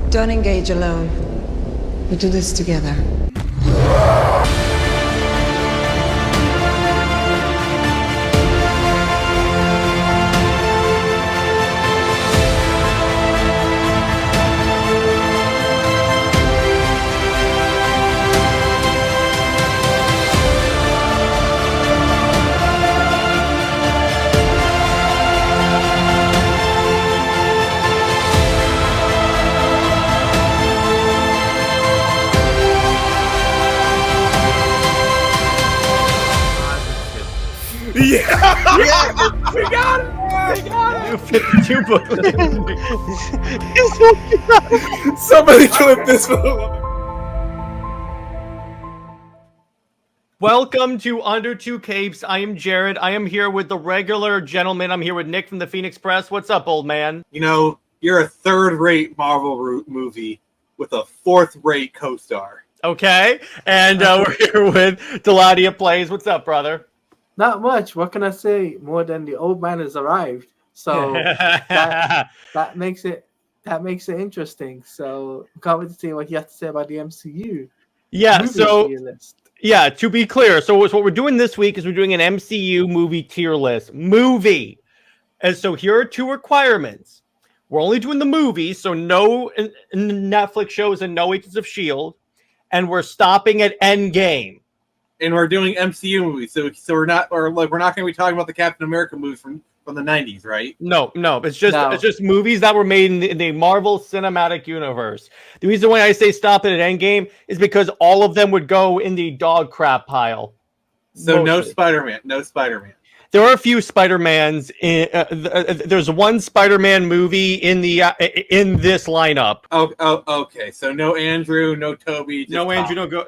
Don't engage alone. We do this together. Yeah! Yeah! We got it! We got New 52 booklet. it! Somebody clip this one. Welcome to Under Two Capes. I am Jared. I am here with the regular gentleman. I'm here with Nick from the Phoenix Press. What's up, old man? You know, you're a third-rate Marvel movie with a fourth-rate co-star. Okay. And we're here with Deladia Plays. What's up, brother? Not much. What can I say more than the old man has arrived? So that makes it interesting. So can't wait to see what you have to say about the MCU. Yeah, movie so tier list. yeah, to be clear, so what we're doing this week is we're doing an MCU movie tier list. Movie. And so here are two requirements. We're only doing the movies, so no Netflix shows and no Agents of S.H.I.E.L.D. And we're stopping at Endgame. And we're doing MCU movies, so we're not going to be talking about the Captain America movies from the 90s, right? No, it's just movies that were made in the Marvel Cinematic Universe. The reason why I say stop it at Endgame is because all of them would go in the dog crap pile. So no Mostly. Spider-Man. There are a few Spider-Mans. There's one Spider-Man movie in this lineup. Oh, okay. So no Andrew, no Toby. No Andrew, no go.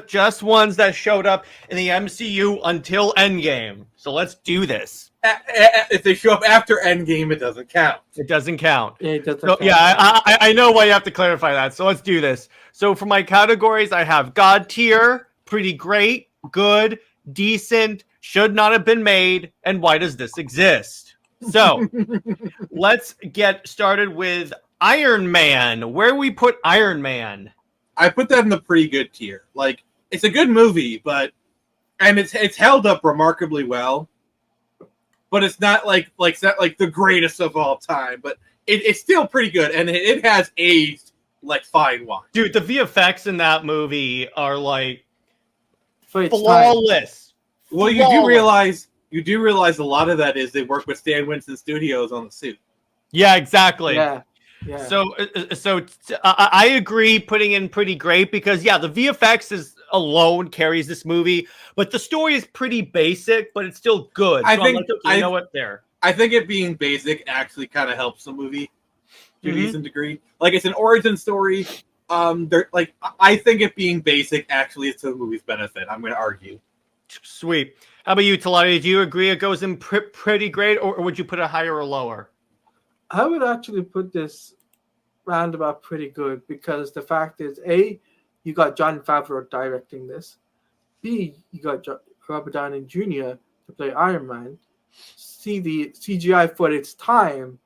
Just ones that showed up in the MCU until Endgame. So let's do this. If they show up after Endgame, it doesn't count. It doesn't count. Yeah, it doesn't So, count. yeah, I know why you have to clarify that. So let's do this. So for my categories, I have God tier, pretty great, good, decent, should not have been made, and why does this exist? So let's get started with Iron Man. Where we put Iron Man? I put that in the pretty good tier. Like, it's a good movie, and it's held up remarkably well. But it's not it's not like the greatest of all time. But it's still pretty good, and it has aged like fine wine. Dude, the VFX in that movie are like For its time. flawless. Well, you do realize a lot of that is they work with Stan Winston Studios on the suit. Yeah, exactly. Yeah. So I agree putting in pretty great because, yeah, the VFX is alone carries this movie, but the story is pretty basic, but it's still good. I so think I'm like, okay, you know what, there. I think it being basic actually kind of helps the movie to a decent degree. Like, it's an origin story. I think it being basic actually is to the movie's benefit. I'm going to argue. Sweet. How about you, Talati? Do you agree it goes in pretty great, or would you put it higher or lower? I would actually put this roundabout pretty good because the fact is, A, you got Jon Favreau directing this. B, you got Robert Downey Jr. to play Iron Man. C, the CGI for its time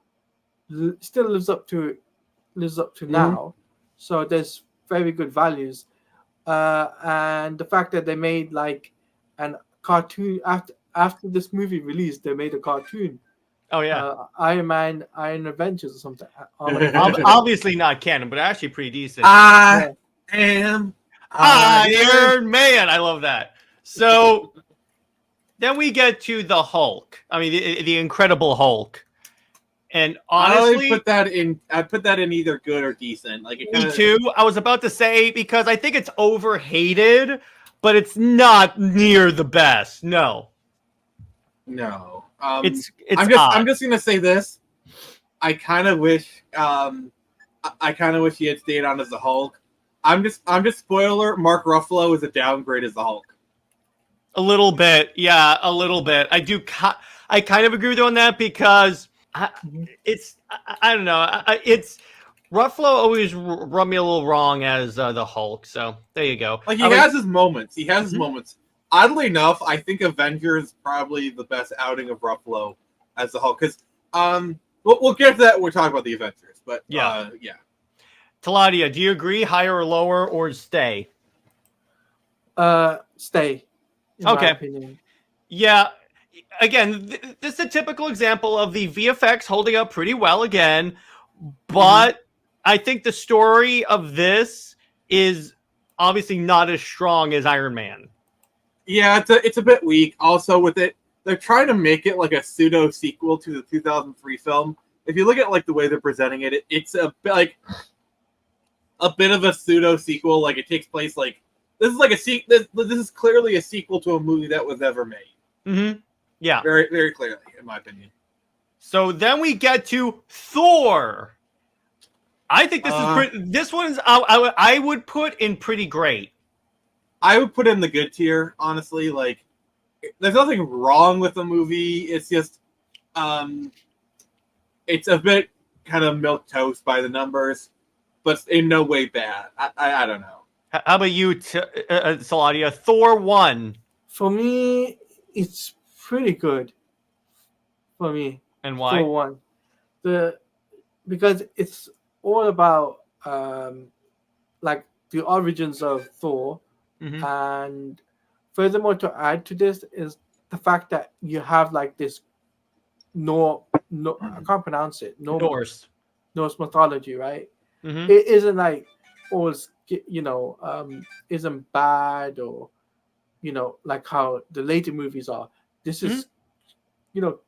still lives up to now. So there's very good values. And the fact that they made like an cartoon after this movie released, they made a cartoon. Oh, yeah. Iron Man, Iron Avengers or something. Obviously not canon, but actually pretty decent. I am Iron Man. I love that. So then we get to the Hulk. I mean, the Incredible Hulk. And honestly, I put that in either good or decent. Like, me too. I was about to say because I think it's overhated, but it's not near the best. No. It's I'm just gonna say this. I kind of wish he had stayed on as the Hulk. I'm just spoiler. Mark Ruffalo is a downgrade as the Hulk. A little bit, yeah, a little bit. I kind of agree with you on that because I don't know. It's Ruffalo always rubbed me a little wrong as the Hulk. So there you go. Like, he has his moments. He has his moments. Oddly enough, I think Avengers is probably the best outing of Ruffalo as the Hulk because we'll get to that when we're talking about the Avengers. But yeah. Taladia, do you agree? Higher or lower, or stay? Stay. In my Okay. opinion. Yeah. Again, this is a typical example of the VFX holding up pretty well again, but I think the story of this is obviously not as strong as Iron Man. Yeah, it's a bit weak. Also, with it, they're trying to make it like a pseudo sequel to the 2003 film. If you look at like the way they're presenting it, it's a bit like a bit of a pseudo sequel. Like it takes place like this is like this is clearly a sequel to a movie that was never made. Mm-hmm. Yeah. Very, very clearly, in my opinion. So then we get to Thor. I think this one's I would put in pretty great. I would put it in the good tier, honestly. Like, there's nothing wrong with the movie. It's just, it's a bit kind of milquetoast by the numbers, but in no way bad. I don't know. How about you, Saladia? Thor 1. For me, it's pretty good. For me. And why? Thor 1. Because it's all about like the origins of Thor. And furthermore, to add to this is the fact that you have like this I can't pronounce it. Norse mythology, right? It isn't like all isn't bad or like how the later movies are. This is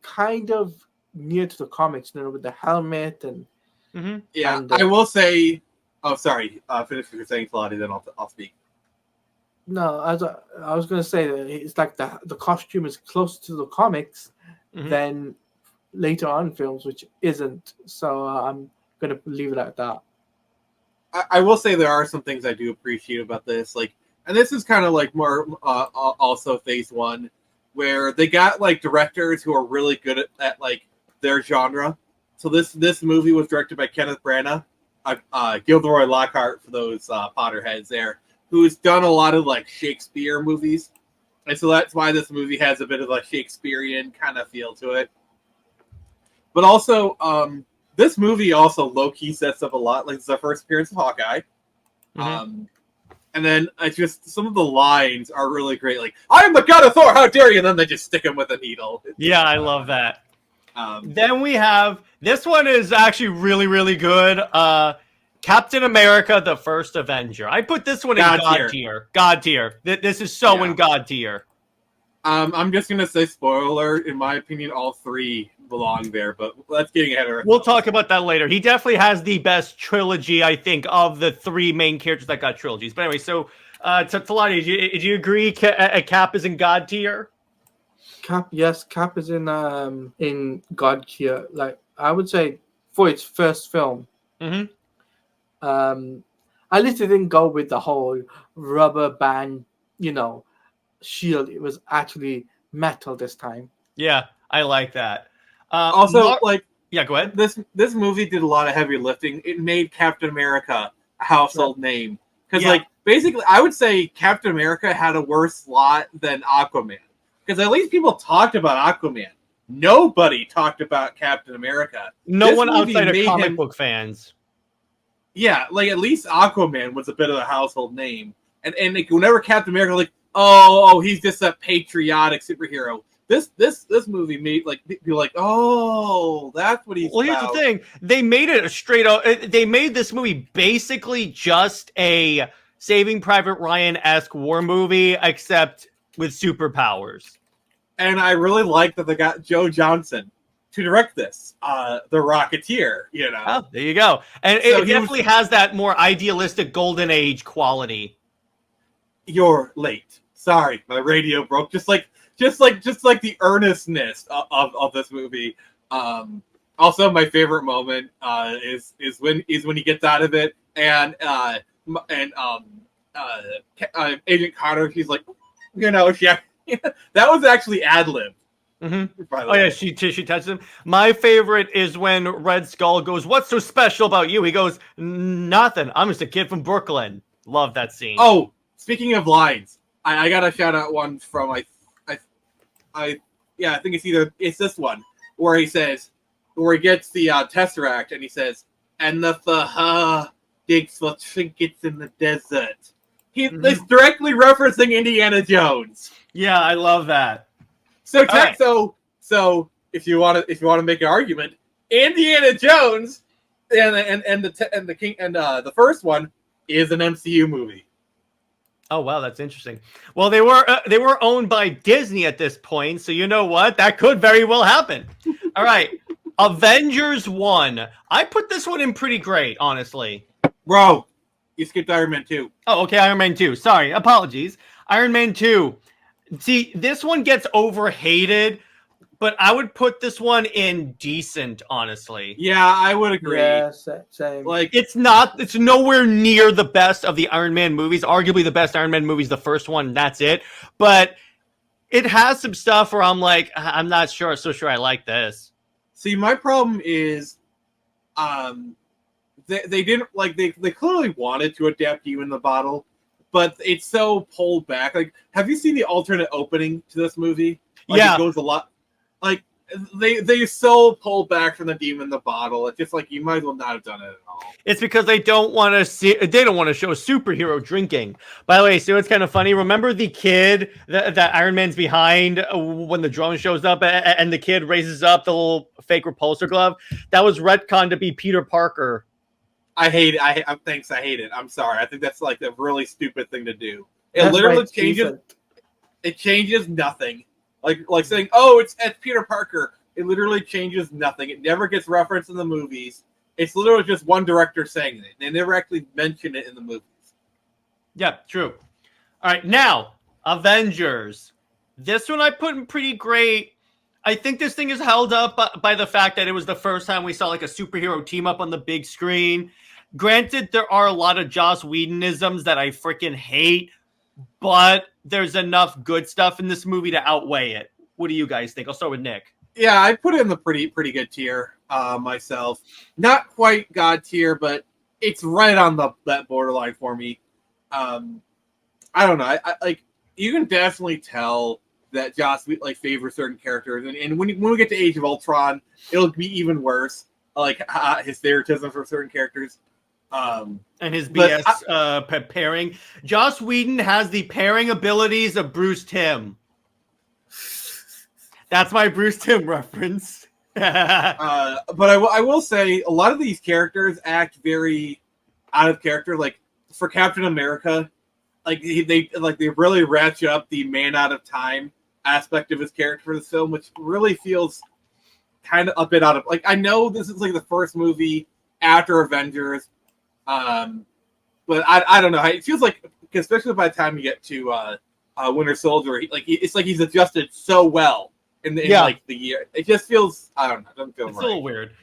kind of near to the comics, with the helmet and yeah. And, I will say. Oh, sorry. Finish what you're saying, Claudia. Then I'll speak. No, I was going to say that it's like the costume is closer to the comics than later on films, which isn't. So I'm going to leave it at that. I will say there are some things I do appreciate about this, like, and this is kind of like more also phase one, where they got like directors who are really good at like their genre. So this movie was directed by Kenneth Branagh, Gilderoy Lockhart for those Potterheads there, who's done a lot of like Shakespeare movies, and so that's why this movie has a bit of a Shakespearean kind of feel to it. But also, this movie also low-key sets up a lot. Like, it's the first appearance of Hawkeye. And then it's just some of the lines are really great. Like, I am the god of Thor, how dare you? And then they just stick him with a needle. Yeah, I love that. Then we have, this one is actually really, really good. Captain America, the First Avenger. I put this one in God tier. God tier. This is so in God tier. I'm just going to say, spoiler, in my opinion, all three belong there, but let's get ahead of ourselves. We'll talk about that later. He definitely has the best trilogy, I think, of the three main characters that got trilogies. But anyway, so, Talani, do you agree Cap is in God tier? Cap is in God tier. Like, I would say for its first film. At least it didn't go with the whole rubber band, shield. It was actually metal this time. Yeah, I like that. Also, yeah, go ahead. This movie did a lot of heavy lifting. It made Captain America a household name. Because, basically, I would say Captain America had a worse slot than Aquaman. Because at least people talked about Aquaman. Nobody talked about Captain America. No one outside of comic book fans. Yeah, like, at least Aquaman was a bit of a household name. And like, whenever Captain America, like, oh, he's just a patriotic superhero. This movie made like people like, oh, that's what he's. Well, here's the thing: they made it a straight up. They made this movie basically just a Saving Private Ryan-esque war movie, except with superpowers. And I really like that they got Joe Johnson to direct this, the Rocketeer. Oh, there you go. And so it definitely has that more idealistic golden age quality. You're late. Sorry, my radio broke. Just like the earnestness of this movie. Also, my favorite moment is when he gets out of it and Agent Carter, she's like, that was actually ad-lib. Oh yeah, she touches him. My favorite is when Red Skull goes, "What's so special about you?" He goes, "Nothing. I'm just a kid from Brooklyn." Love that scene. Oh, speaking of lines, I gotta shout out one from I think it's this one where he gets the Tesseract and he says, and the digs for trinkets in the desert. He's Mhm. directly referencing Indiana Jones. Yeah, I love that. So, right. so if you want to make an argument, Indiana Jones and the King and the first one is an MCU movie. Oh wow, that's interesting. Well, they were owned by Disney at this point, so you know what? That could very well happen. All right, Avengers 1. I put this one in pretty great, honestly. Bro, you skipped Iron Man 2. Oh, okay, Iron Man 2. Sorry, apologies. Iron Man 2. See, this one gets overhated, but I would put this one in decent, honestly. Yeah, I would agree. Yeah, same. Like, It's nowhere near the best of the Iron Man movies. Arguably the best Iron Man movie is the first one, that's it. But it has some stuff where I'm like, I'm not so sure I like this. see, my problem is, they didn't like they clearly wanted to adapt You in the Bottle, but it's so pulled back. Like, have you seen the alternate opening to this movie? Like, Yeah. it goes a lot. Like, they so pulled back from the Demon in the Bottle. It's just like you might as well not have done it at all. It's because they don't want to show a superhero drinking. By the way, so it's kind of funny. Remember the kid that Iron Man's behind when the drone shows up and the kid raises up the little fake repulsor glove? That was retconned to be Peter Parker. I hate it. Thanks. I hate it. I'm sorry. I think that's like a really stupid thing to do. It That's literally why it's changes. decent. It changes nothing. Like saying, "Oh, it's Peter Parker." It literally changes nothing. It never gets referenced in the movies. It's literally just one director saying it. They never actually mention it in the movies. Yeah, true. All right, now Avengers. This one I put in pretty great. I think this thing is held up by the fact that it was the first time we saw like a superhero team up on the big screen. Granted, there are a lot of Joss Whedonisms that I freaking hate, but there's enough good stuff in this movie to outweigh it. What do you guys think? I'll start with Nick. Yeah, I put it in the pretty good tier myself. Not quite God tier, but it's right on that borderline for me. I don't know. I like, you can definitely tell that Joss like favors certain characters, and when we get to Age of Ultron, it'll be even worse. Like his favoritism for certain characters. And his BS pairing. Joss Whedon has the pairing abilities of Bruce Timm. That's my Bruce Timm reference. But I will say a lot of these characters act very out of character. Like for Captain America, like they really ratchet up the man out of time aspect of his character for this film, which really feels kind of a bit out of, like, I know this is like the first movie after Avengers, but I don't know. It feels like, especially by the time you get to Winter Soldier, it's like he's adjusted so well in like the year. It just feels, I don't know. It doesn't feel It's right. a little weird.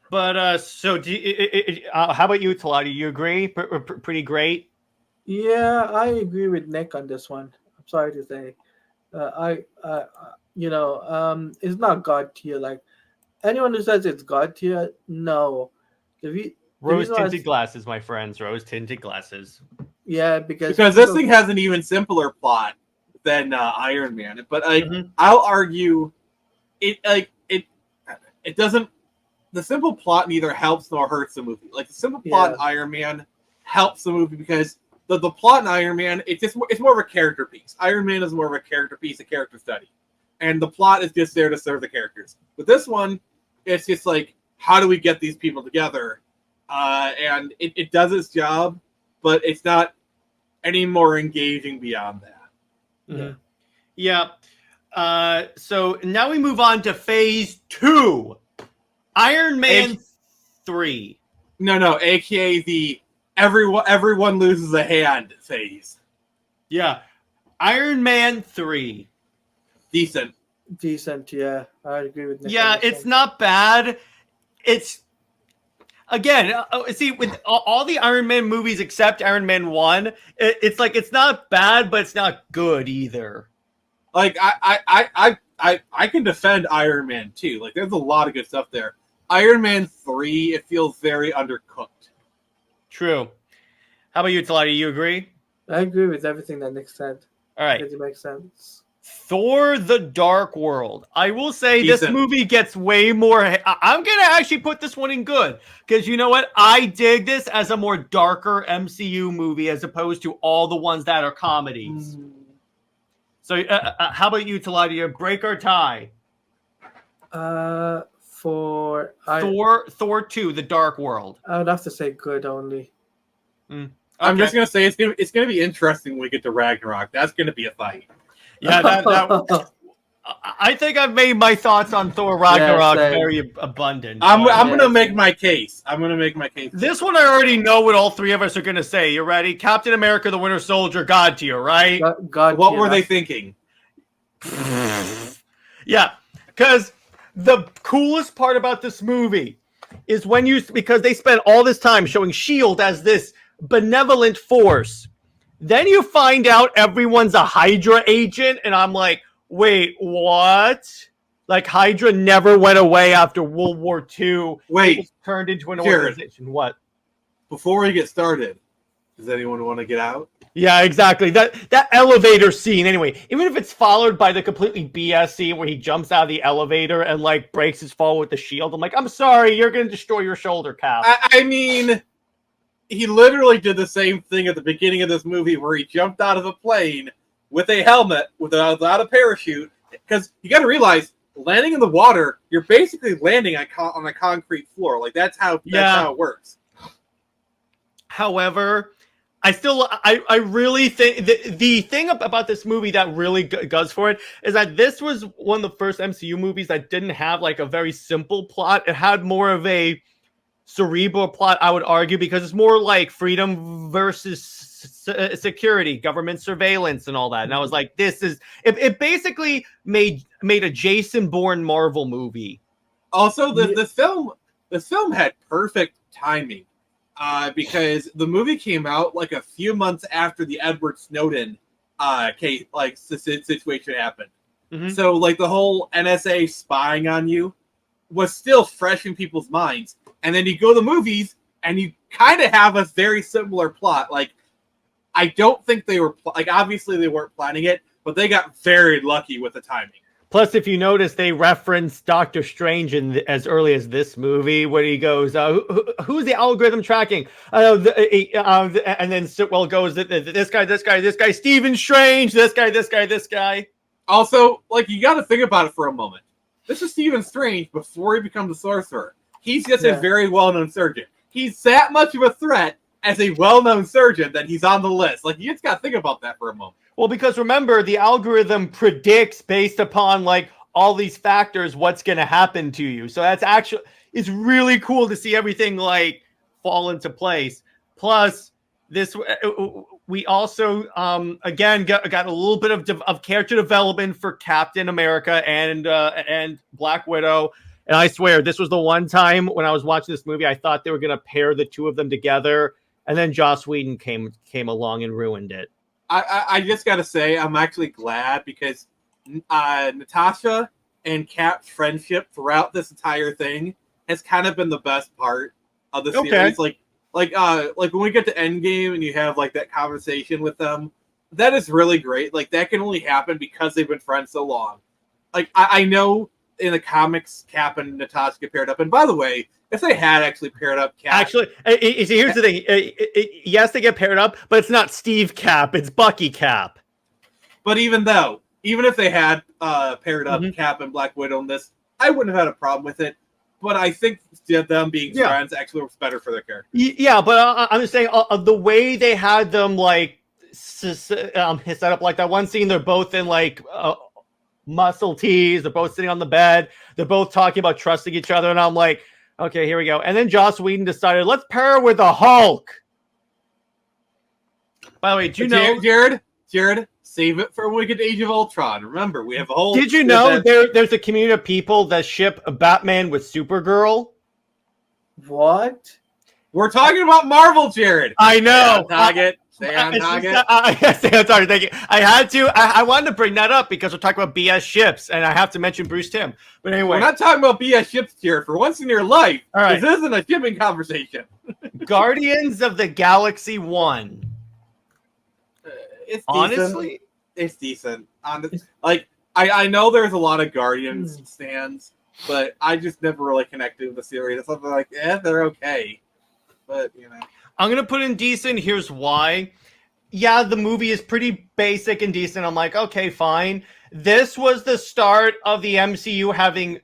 But so how about you, Talati? You agree? Pretty great. Yeah, I agree with Nick on this one. I'm sorry to say, it's not God tier. Like anyone who says it's God tier, no. Rose tinted glasses, my friends. Rose tinted glasses. Yeah, because this thing has an even simpler plot than Iron Man. But I'll argue it doesn't. The simple plot neither helps nor hurts the movie. Like the simple plot in Iron Man helps the movie because the plot in Iron Man, it's more of a character piece. Iron Man is more of a character piece, a character study, and the plot is just there to serve the characters. With this one, it's just like, how do we get these people together? And it does its job, but it's not any more engaging beyond that. Mm-hmm. Yeah. So now we move on to Phase 2. Iron Man 3. No, aka the everyone loses a hand phase. Yeah. Iron Man 3. Decent, yeah. I agree with Nick. Yeah, it's not bad. It's, again, see, with all the Iron Man movies except Iron Man 1, it's like, it's not bad, but it's not good either. Like, I can defend Iron Man 2. Like, there's a lot of good stuff there. Iron Man 3, it feels very undercooked. True. How about you, Talati? You agree? I agree with everything that Nick said. All right. It makes sense. Thor: The Dark World. I will say this Decent. movie gets way more. I'm gonna actually put this one in good because you know what? I dig this as a more darker MCU movie as opposed to all the ones that are comedies. So, how about you, Taladia? Break or tie? For Thor 2: The Dark World. I would have to say good only. I'm just gonna say it's gonna be interesting when we get to Ragnarok. That's gonna be a fight. Yeah, that I think I've made my thoughts on Thor Ragnarok same. very abundant. I'm but- gonna make my case. I'm gonna make my case. This one I already know what all three of us are going to say. You ready? Captain America, the Winter Soldier, God tier, right? God, What yeah, were they that's- thinking? Yeah, because the coolest part about this movie is because they spent all this time showing S.H.I.E.L.D. as this benevolent force. Then you find out everyone's a Hydra agent, and I'm like, wait, what? Like Hydra never went away after World War II. Wait, It was turned into an Jared. organization. What? before we get started, does anyone want to get out? Yeah, exactly. That elevator scene, anyway, even if it's followed by the completely BS scene where he jumps out of the elevator and like breaks his fall with the shield, I'm like, I'm sorry, you're gonna destroy your shoulder cap. I mean, he literally did the same thing at the beginning of this movie where he jumped out of a plane with a helmet without a parachute. Because you got to realize, landing in the water, you're basically landing on a concrete floor. Like that's how it works. However, I really think the thing about this movie that really goes for it is that this was one of the first MCU movies that didn't have like a very simple plot. It had more of a cerebral plot, I would argue, because it's more like freedom versus security, government surveillance, and all that. And I was like, it basically made a Jason Bourne Marvel movie. Also, the film had perfect timing. Because the movie came out like a few months after the Edward Snowden situation happened. Mm-hmm. So like the whole NSA spying on you was still fresh in people's minds. And then you go to the movies and you kind of have a very similar plot. Like I don't think they were obviously they weren't planning it, but they got very lucky with the timing. Plus, if you notice, they reference Doctor Strange as early as this movie, where he goes, "Who's the algorithm tracking?" And then Sitwell goes, "This guy, Stephen Strange, this guy." Also, like you got to think about it for a moment. This is Stephen Strange before he becomes a sorcerer. He's just a very well-known surgeon. He's that much of a threat as a well-known surgeon that he's on the list. Like you just got to think about that for a moment. Well, because remember, the algorithm predicts based upon like all these factors what's going to happen to you. So it's really cool to see everything like fall into place. Plus, we also again got a little bit of character development for Captain America and Black Widow. And I swear, this was the one time when I was watching this movie, I thought they were going to pair the two of them together, and then Joss Whedon came along and ruined it. I just got to say, I'm actually glad because Natasha and Cap's friendship throughout this entire thing has kind of been the best part of the series. Like when we get to Endgame and you have like that conversation with them, that is really great. Like that can only happen because they've been friends so long. Like I know in the comics, Cap and Natasha get paired up. And by the way, if they had actually paired up Cap... Actually, here's the thing. Yes, they get paired up, but it's not Steve Cap. It's Bucky Cap. But even if they had paired up Cap and Black Widow in this, I wouldn't have had a problem with it. But I think them being friends actually works better for their character. Yeah, but I'm just saying the way they had them like set up, like that one scene, they're both in like... muscle tees, they're both sitting on the bed, they're both talking about trusting each other, and I'm like, okay, here we go. And then Joss Whedon decided, let's pair her with the Hulk. By the way, do you know, Jared, save it for when we get to Age of Ultron. Remember, we have a whole... Did you know there's a community of people that ship Batman with Supergirl? What? We're talking about Marvel, Jared. I know. Stay on target. Stay on target. Thank you. I had to. I wanted to bring that up because we're talking about BS ships, and I have to mention Bruce Timm. But anyway, we're not talking about BS ships here. For once in your life, all right. This isn't a shipping conversation. Guardians of the Galaxy 1. It's honestly, It's decent. Like I know there's a lot of Guardians stands, but I just never really connected with the series. It's something like, they're okay, but you know. I'm gonna put in decent. Here's why. Yeah, the movie is pretty basic and decent. I'm like, okay, fine. This was the start of the MCU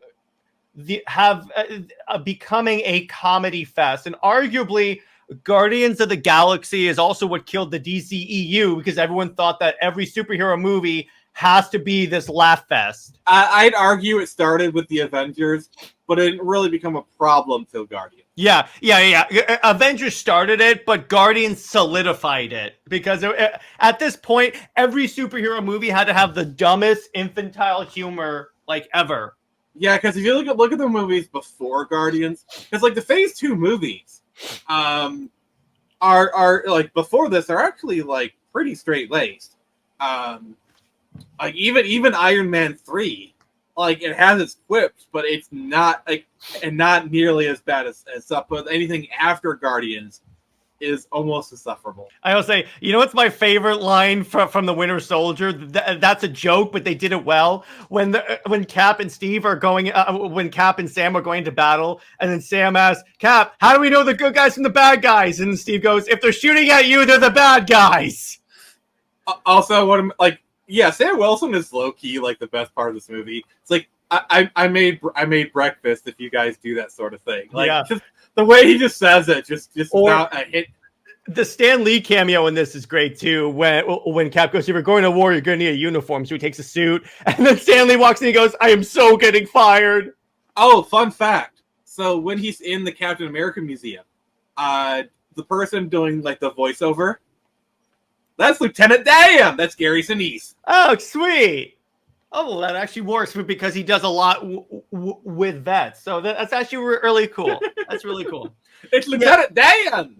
becoming a comedy fest, and arguably Guardians of the Galaxy is also what killed the DCEU because everyone thought that every superhero movie has to be this laugh fest. I'd argue it started with the Avengers, but it didn't really become a problem till Guardians. Yeah. Avengers started it, but Guardians solidified it because at this point, every superhero movie had to have the dumbest infantile humor like ever. Yeah, because if you look at the movies before Guardians, because like the Phase 2 movies, are like before this are actually like pretty straight laced. Like even Iron Man 3, like it has its quips, but it's not like and not nearly as bad as stuff. But anything after Guardians is almost insufferable. I will say, you know what's my favorite line from the Winter Soldier? That's a joke, but they did it well. When Cap and Steve are going, when Cap and Sam are going to battle, and then Sam asks Cap, "How do we know the good guys from the bad guys?" And Steve goes, "If they're shooting at you, they're the bad guys." Also, Sam Wilson is low key like the best part of this movie. It's like I made breakfast if you guys do that sort of thing. Like just the way he just says it, just without a hit. The Stan Lee cameo in this is great too. When Cap goes, "If you're going to war, you're going to need a uniform." So he takes a suit, and then Stan Lee walks in and he goes, "I am so getting fired." Oh, fun fact! So when he's in the Captain America Museum, the person doing like the voiceover, that's Lieutenant Dan. That's Gary Sinise. Oh, sweet. Oh, well, that actually works because he does a lot with vets. So that's actually really cool. That's really cool. It's Lieutenant Dan.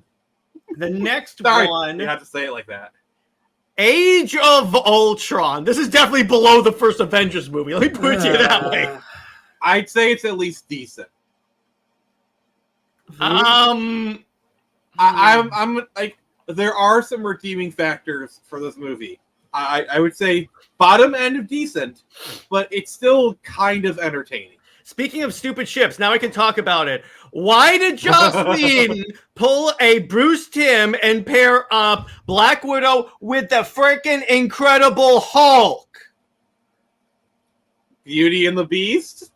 The next Sorry, one. you have to say it like that. Age of Ultron. This is definitely below the first Avengers movie. Let me put it that way. I'd say it's at least decent. I'm like, there are some redeeming factors for this movie. I would say bottom end of decent, but it's still kind of entertaining. Speaking of stupid ships, now I can talk about it. Why did Joss Whedon pull a Bruce Timm and pair up Black Widow with the freaking Incredible Hulk? Beauty and the Beast?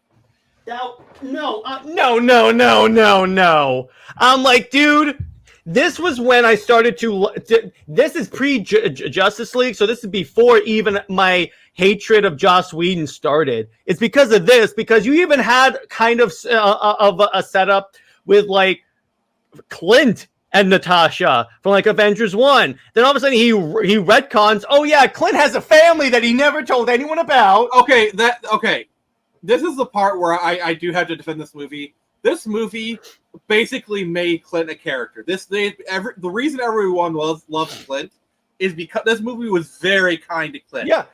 No. I'm like, dude, this was when I started this is pre-Justice League, so this is before even my hatred of Joss Whedon started. It's because of this, because you even had kind of a setup with like Clint and Natasha from like Avengers 1. Then all of a sudden he retcons, oh yeah, Clint has a family that he never told anyone about. Okay. This is the part where I do have to defend this movie. This movie basically made Clint a character. The reason everyone loves Clint is because this movie was very kind to Clint. Yeah,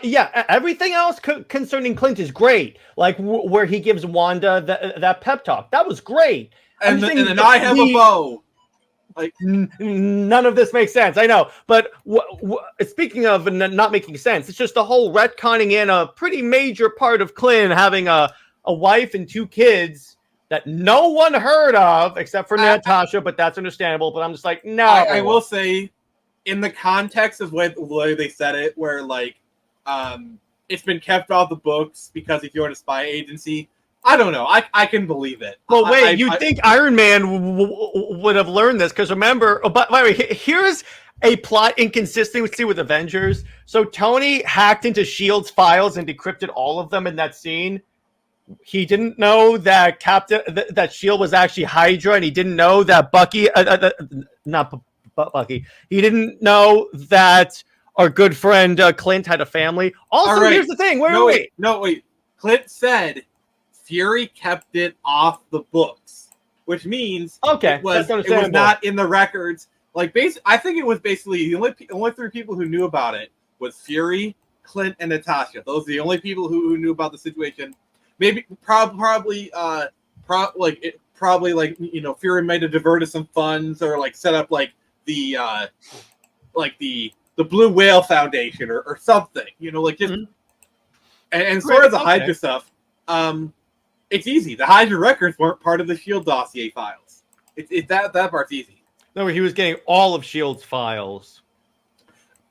yeah. Everything else concerning Clint is great. Like where he gives Wanda that pep talk, that was great. And then I have a bow. Like none of this makes sense. I know, but speaking of not making sense, it's just the whole retconning in a pretty major part of Clint having a wife and 2 kids that no one heard of except for Natasha, but that's understandable. But I'm just like, no. I will say, in the context of the way they said it, where like it's been kept off the books because he joined a spy agency. I don't know. I can believe it. Well, wait, you think Iron Man would have learned this? Because remember, by the way, here's a plot inconsistency with Avengers. So Tony hacked into S.H.I.E.L.D.'s files and decrypted all of them in that scene. He didn't know that that S.H.I.E.L.D. was actually Hydra, and he didn't know that Bucky, not Bucky, he didn't know that our good friend Clint had a family. Also, here's the thing. Wait. Clint said Fury kept it off the books, which means it was not in the records. Like, I think it was basically the only 3 people who knew about it was Fury, Clint, and Natasha. Those are the only people who knew about the situation. Maybe probably Fury might have diverted some funds or like set up like the the Blue Whale Foundation or something. You know, like just and sort of the Hydra stuff. It's easy. The Hydra records weren't part of the Shield dossier files. That part's easy. No, he was getting all of Shield's files.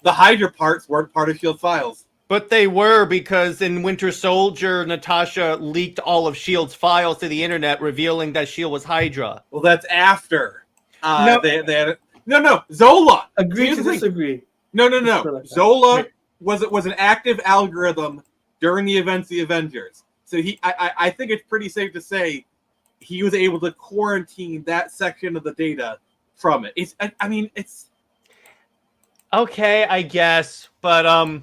The Hydra parts weren't part of Shield files. But they were, because in Winter Soldier, Natasha leaked all of S.H.I.E.L.D.'s files to the internet, revealing that S.H.I.E.L.D. was Hydra. Well, that's after. No. No, Zola. Agree Here's to the thing. disagree. No. Zola was an active algorithm during the events of the Avengers. So I think it's pretty safe to say he was able to quarantine that section of the data from it. It's okay, I guess, but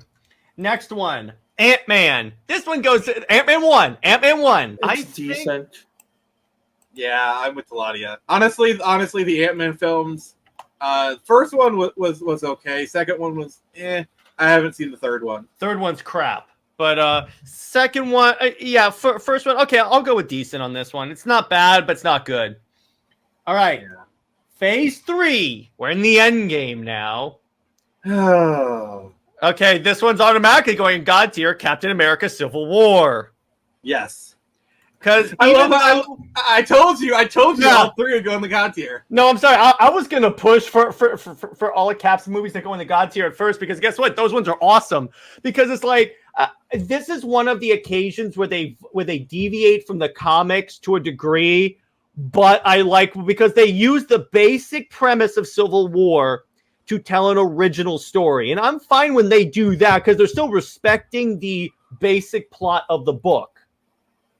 next one, Ant-Man. This one goes to Ant-Man 1. Ant-Man 1. It's decent. Yeah, I'm with Teladia. Honestly, the Ant-Man films, first one was okay. Second one was I haven't seen the third one. Third one's crap. But second one, first one, okay, I'll go with decent on this one. It's not bad, but it's not good. All right. Yeah. Phase 3. We're in the end game now. Oh. Okay, this one's automatically going God tier, Captain America Civil War. Yes. Because I told you all three would go in the God tier. No, I'm sorry. I was gonna push for all the Cap's movies that go in the God tier at first, because guess what? Those ones are awesome. Because it's like this is one of the occasions where they deviate from the comics to a degree, but I like because they use the basic premise of Civil War to tell an original story. And I'm fine when they do that because they're still respecting the basic plot of the book.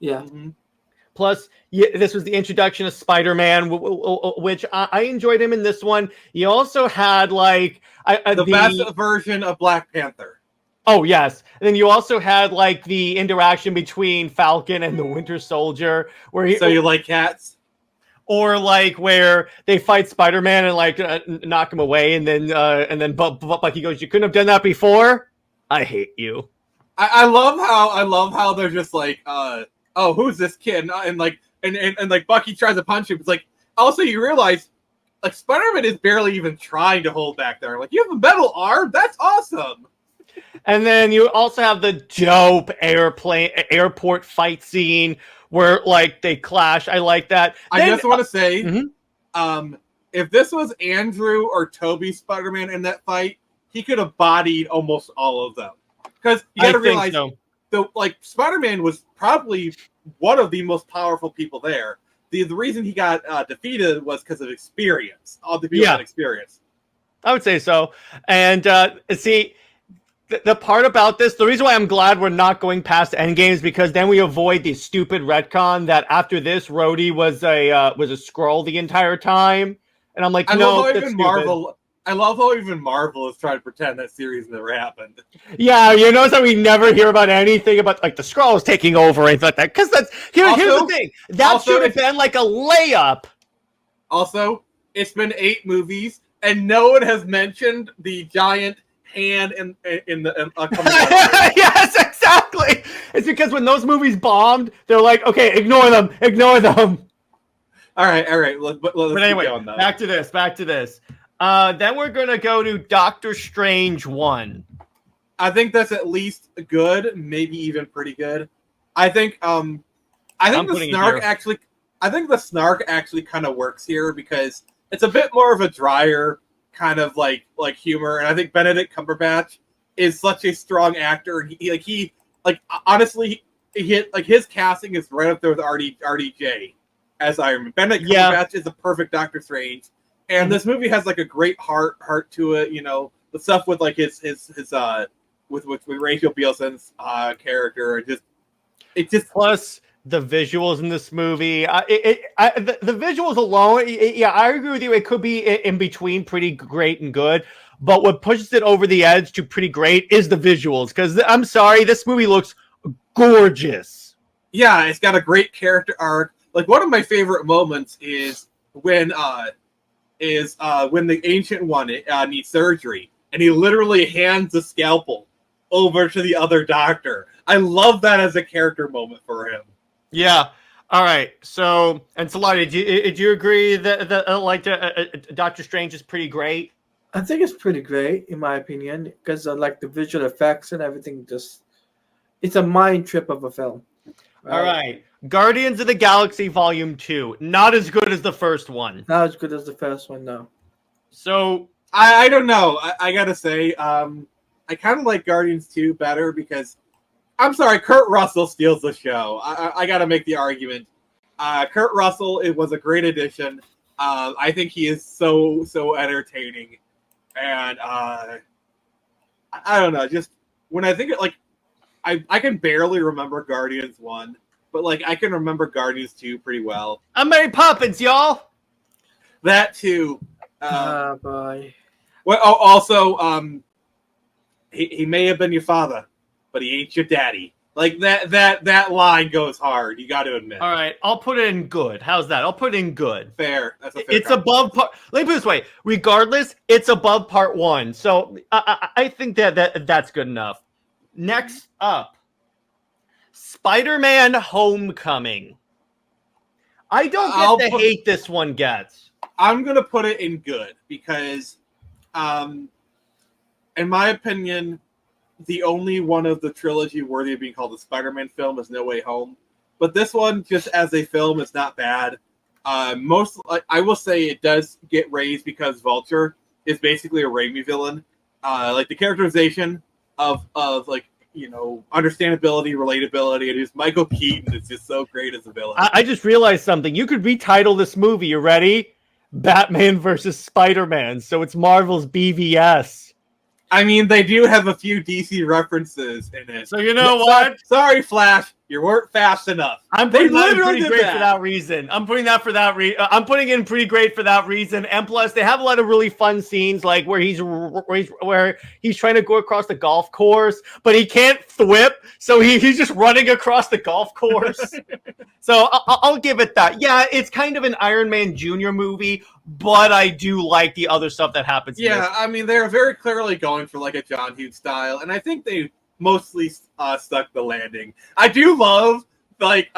Yeah. Mm-hmm. Plus, this was the introduction of Spider-Man, which I enjoyed him in this one. You also had like the best version of Black Panther. Oh, yes. And then you also had like the interaction between Falcon and the Winter Soldier. So you like cats? Or like where they fight Spider-Man and like knock him away, and then Bucky goes, "You couldn't have done that before. I hate you." I love how they're just like, oh, who's this kid? And like Bucky tries to punch him. It's like, also you realize like Spider-Man is barely even trying to hold back there. Like, you have a metal arm. That's awesome. And then you also have the dope airport fight scene where like they clash. I like that. I just want to say, if this was Andrew or Toby Spider-Man in that fight, he could have bodied almost all of them. Because you got to realize, Spider-Man was probably one of the most powerful people there. The reason he got defeated was because of experience. All the people had experience. I would say so. And see, the part about this, the reason why I'm glad we're not going past Endgame is because then we avoid the stupid retcon that after this, Rhodey was a Skrull the entire time. And I'm like, I love how even Marvel is trying to pretend that series never happened. Yeah, you notice that we never hear about anything about like the Skrulls taking over or anything like that. Because here's the thing. That should have been like a layup. Also, it's been 8 movies, and no one has mentioned the giant hand in the upcoming Yes, exactly. It's because when those movies bombed, they're like, okay, ignore them. All right. But anyway, back to this. Then we're gonna go to Doctor Strange 1. I think that's at least good, maybe even pretty good. I think the snark actually kind of works here because it's a bit more of a drier kind of like humor, and I think Benedict Cumberbatch is such a strong actor. He honestly his casting is right up there with RDJ as Iron Man. Benedict Cumberbatch is a perfect Doctor Strange, and this movie has like a great heart to it. You know, the stuff with like his with Rachel Bilson's character, it just plus the visuals in this movie. The visuals alone, I agree with you. It could be in between pretty great and good, but what pushes it over the edge to pretty great is the visuals. Because I'm sorry, this movie looks gorgeous. Yeah, it's got a great character arc. Like, one of my favorite moments is when the Ancient One needs surgery, and he literally hands the scalpel over to the other doctor. I love that as a character moment for him. Yeah. All right. So, and Salati, did you agree that Doctor Strange is pretty great? I think it's pretty great in my opinion because like the visual effects and everything. It's a mind trip of a film. All right. Guardians of the Galaxy Volume 2. Not as good as the first one. Not as good as the first one, no. So I don't know. I gotta say, I kind of like Guardians 2 better because, I'm sorry, Kurt Russell steals the show. I gotta make the argument. Kurt Russell, it was a great addition. I think he is so entertaining, and I don't know. Just when I think it, like, I can barely remember Guardians 1, but like I can remember Guardians 2 pretty well. I'm Mary Poppins, y'all. That too. Boy. Well, also, he may have been your father, but he ain't your daddy. Like that line goes hard. You got to admit. All right, I'll put it in good. How's that? I'll put it in good. Fair. That's a fair It's above part. Let me put it this way. Regardless, it's above part 1. So I think that's good enough. Next up, Spider-Man: Homecoming. I don't get the hate this one gets. I'm gonna put it in good because, in my opinion, the only one of the trilogy worthy of being called a Spider-Man film is No Way Home. But this one, just as a film, is not bad. I will say it does get raised because Vulture is basically a Raimi villain. Like the characterization of like, you know, understandability, relatability, and just Michael Keaton is just so great as a villain. I just realized something. You could retitle this movie. You ready? Batman versus Spider-Man. So it's Marvel's BVS. I mean, they do have a few DC references in it. So you know what? Sorry, Flash, you weren't fast enough. I'm putting that in pretty great for that reason. I'm putting it in pretty great for that reason. And plus, they have a lot of really fun scenes, like where he's trying to go across the golf course, but he can't thwip, so he's just running across the golf course. So I'll give it that. Yeah, it's kind of an Iron Man Jr. movie, but I do like the other stuff that happens. Yeah, I mean, they're very clearly going for like a John Hughes style, and I think they mostly stuck the landing. I do love, like,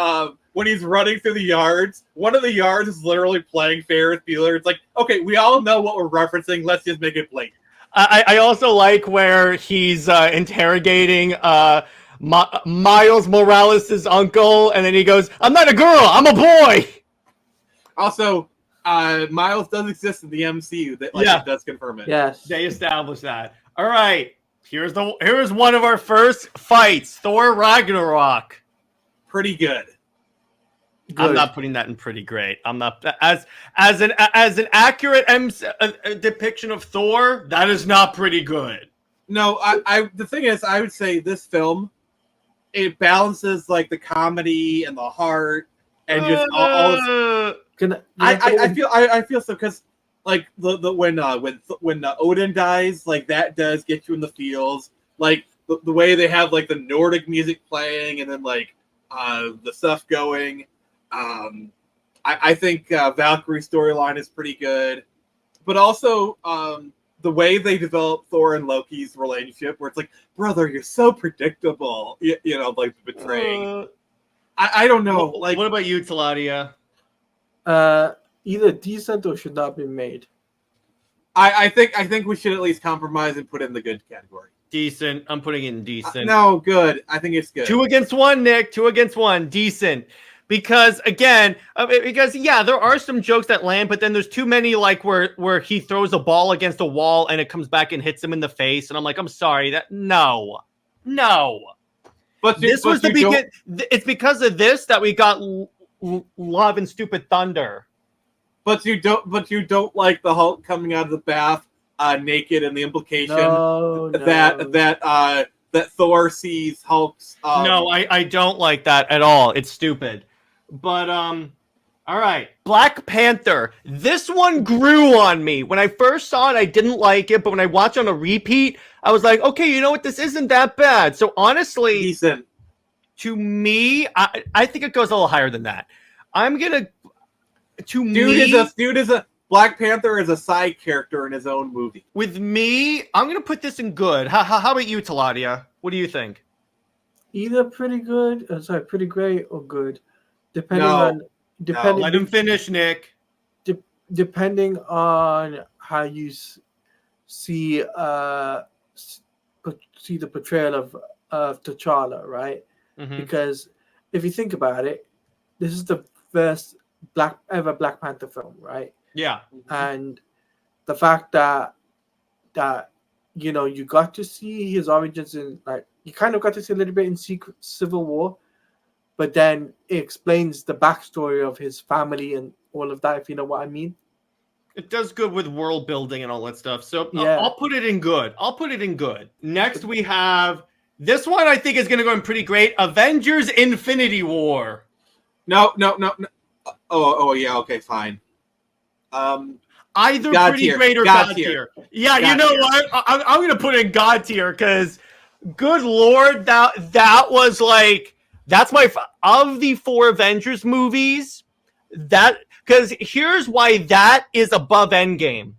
when he's running through the yards, one of the yards is literally playing Ferris Bueller. It's like, okay, we all know what we're referencing. Let's just make it blatant. I also like where he's interrogating Miles Morales' uncle, and then he goes, "I'm not a girl, I'm a boy." Also, Miles does exist in the MCU. That it does confirm it. Yes, they established that. All right, here's one of our first fights: Thor Ragnarok. Pretty good. I'm not putting that in pretty great. I'm not as an accurate depiction of Thor. That is not pretty good. No, I the thing is, I would say this film, it balances like the comedy and the heart and just all I feel so because like when Odin dies, like that does get you in the feels. Like the way they have like the Nordic music playing and then like the stuff going. I think Valkyrie's storyline is pretty good, but also the way they develop Thor and Loki's relationship, where it's like, brother, you're so predictable, you know, like betraying. I don't know. Like, what about you, Taladia? Either decent or should not be made. I think we should at least compromise and put it in the good category. Decent. I'm putting it in decent. No, good. I think it's good. 2 against 1, Nick. 2 against 1. Decent. Because again, there are some jokes that land, but then there's too many like where he throws a ball against a wall and it comes back and hits him in the face, and I'm like, I'm sorry, no. But it's because of this that we got Love and Stupid Thunder. But you don't like the Hulk coming out of the bath naked, and the implication that Thor sees Hulk's. No, I don't like that at all. It's stupid. But all right, Black Panther. This one grew on me. When I first saw it, I didn't like it, but when I watched on a repeat, I was like, okay, you know what? This isn't that bad. So honestly, decent. To me, I think it goes a little higher than that. Black Panther is a side character in his own movie. With me, I'm gonna put this in good. How about you, Taladia? What do you think? Either pretty good, pretty great, or good, Let him finish, Nick. Depending on how you see see the portrayal of T'Challa, right? Mhm. Because if you think about it, this is the first Black Panther film, right? Yeah. And the fact that you got to see his origins in, like, you kind of got to see a little bit in Civil War, but then it explains the backstory of his family and all of that, if you know what I mean. It does good with world building and all that stuff. So Yeah. I'll put it in good. Next we have this one. I think is going to go in pretty great. Avengers Infinity War. No. Oh, yeah. Okay, fine. Either God pretty tier. great or God God tier. tier. Yeah, God you know tier. what? I'm going to put in God tier because, good Lord, that was like, that's of the 4 Avengers movies, because here's why that is above Endgame.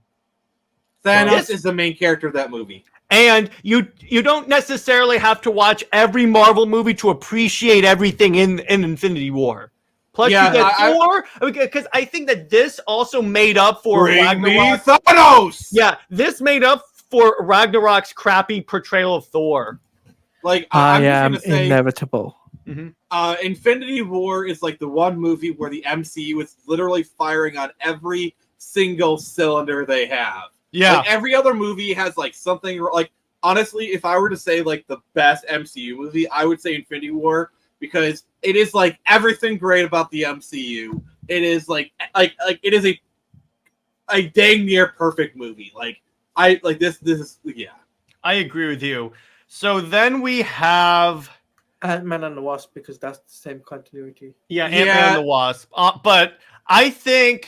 Thanos is the main character of that movie. And you don't necessarily have to watch every Marvel movie to appreciate everything in Infinity War. Plus, Yeah, you get Thor, because I think that this also made up for Bring me Ragnarok. Thanos! Yeah, this made up for Ragnarok's crappy portrayal of Thor. Like, I I'm just am gonna say, inevitable. Infinity War is like the one movie where the MCU is literally firing on every single cylinder they have. Yeah. Like, every other movie has like something, like, honestly, if I were to say like the best MCU movie, I would say Infinity War, because it is like everything great about the MCU. It is like it is a dang near perfect movie. This is, yeah. I agree with you. So then we have Ant-Man and the Wasp, because that's the same continuity. Ant-Man and the Wasp. But I think,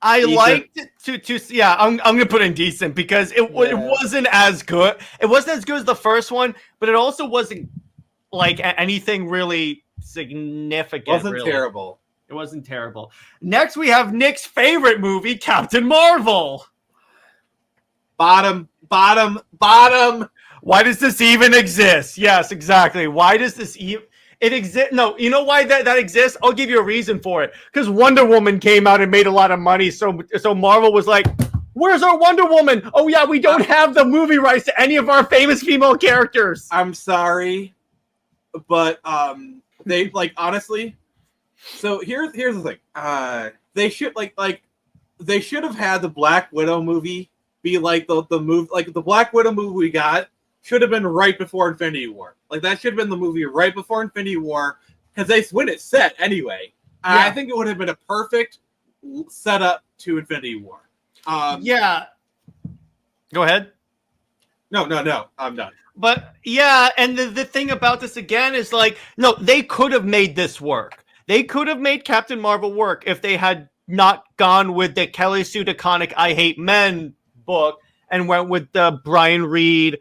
I Decent. liked it to I'm gonna put in decent because it wasn't as good. It wasn't as good as the first one, but it also wasn't like anything really significant. Wasn't terrible. It wasn't terrible. Next, we have Nick's favorite movie, Captain Marvel. Bottom. Why does this even exist? Yes, exactly. Why does this even... It exists? No, you know why that exists? I'll give you a reason for it. Because Wonder Woman came out and made a lot of money, so Marvel was like, where's our Wonder Woman? Oh yeah, we don't have the movie rights to any of our famous female characters. I'm sorry, but they, like, honestly. So here's the thing. They should have had the Black Widow movie be like the movie, like the Black Widow movie we got should have been right before Infinity War. Like, that should have been the movie right before Infinity War, because when it's set anyway. Yeah. I think it would have been a perfect setup to Infinity War. Yeah. Go ahead. No, I'm done. But yeah, and the thing about this again is like, no, they could have made this work. They could have made Captain Marvel work if they had not gone with the Kelly Sue DeConnick I Hate Men book and went with the Brian Reed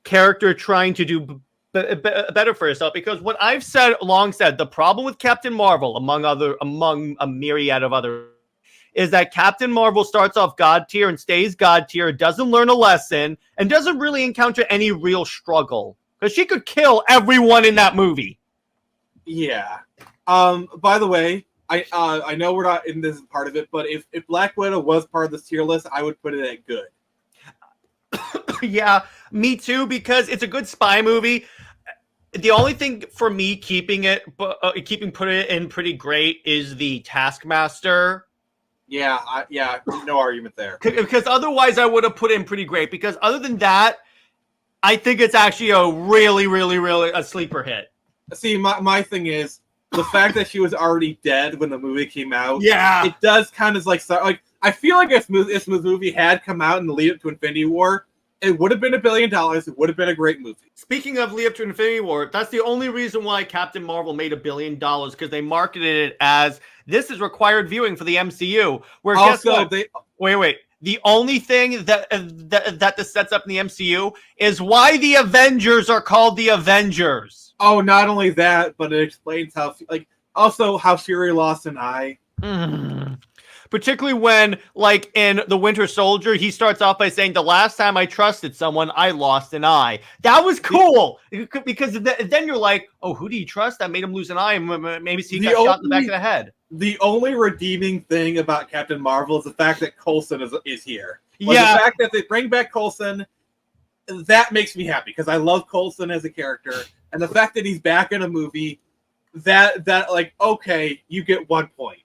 character trying to do better for herself. Because what I've long said, the problem with Captain Marvel, among a myriad of other, is that Captain Marvel starts off God tier and stays God tier, doesn't learn a lesson, and doesn't really encounter any real struggle. Because she could kill everyone in that movie. Yeah. By the way, I know we're not in this part of it, but if Black Widow was part of this tier list, I would put it at good. Yeah, me too, because it's a good spy movie. The only thing for me putting it in pretty great is the Taskmaster. Yeah, no argument there. Because otherwise I would have put in pretty great, because other than that, I think it's actually a really, really, really a sleeper hit. See, my thing is, the fact that she was already dead when the movie came out, yeah, it does kind of like I feel like if this movie had come out in the lead up to Infinity War, it would have been $1 billion. It would have been a great movie. Speaking of lead up to Infinity War, that's the only reason why Captain Marvel made $1 billion, because they marketed it as this is required viewing for the MCU. Where also, guess what? Wait. The only thing that this sets up in the MCU is why the Avengers are called the Avengers. Oh, not only that, but it explains how Fury lost an eye. Particularly when, like, in The Winter Soldier, he starts off by saying, the last time I trusted someone, I lost an eye. That was cool, because then you're like, oh, who do you trust? That made him lose an eye. Maybe he got shot in the back of the head. The only redeeming thing about Captain Marvel is the fact that Coulson is here. Like, Yeah. the fact that they bring back Coulson, that makes me happy because I love Coulson as a character, and the fact that he's back in a movie, that like, okay, you get 1 point.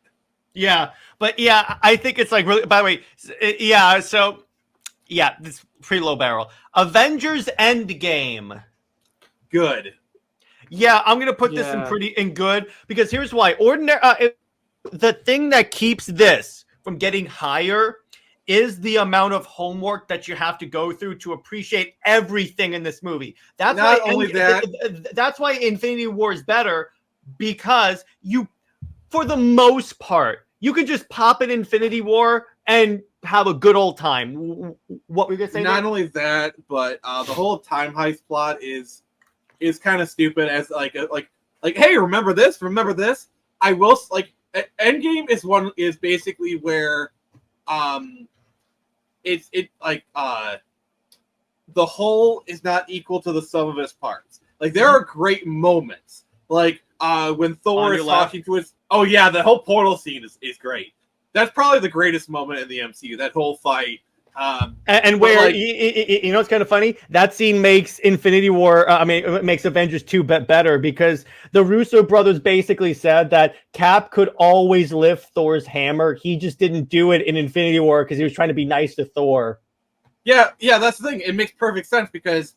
Yeah, but yeah, I think it's like really. By the way, yeah. So yeah, this is pretty low barrel. Avengers Endgame. Good. Yeah, I'm gonna put this in good because here's why. The thing that keeps this from getting higher is the amount of homework that you have to go through to appreciate everything in this movie. That's Not why only that, that's why Infinity War is better because you, for the most part, you can just pop in Infinity War and have a good old time. What were you gonna say? Not only that, but the whole time heist plot is kind of stupid. As like hey, remember this? Remember this? I will like Endgame is basically where the whole is not equal to the sum of its parts. Like there are great moments, like when Thor is talking to his. Oh yeah, the whole portal scene is great. That's probably the greatest moment in the MCU. That whole fight. And where you know what's kind of funny? That scene makes Infinity War. It makes Avengers 2 better because the Russo brothers basically said that Cap could always lift Thor's hammer. He just didn't do it in Infinity War because he was trying to be nice to Thor. Yeah, that's the thing. It makes perfect sense because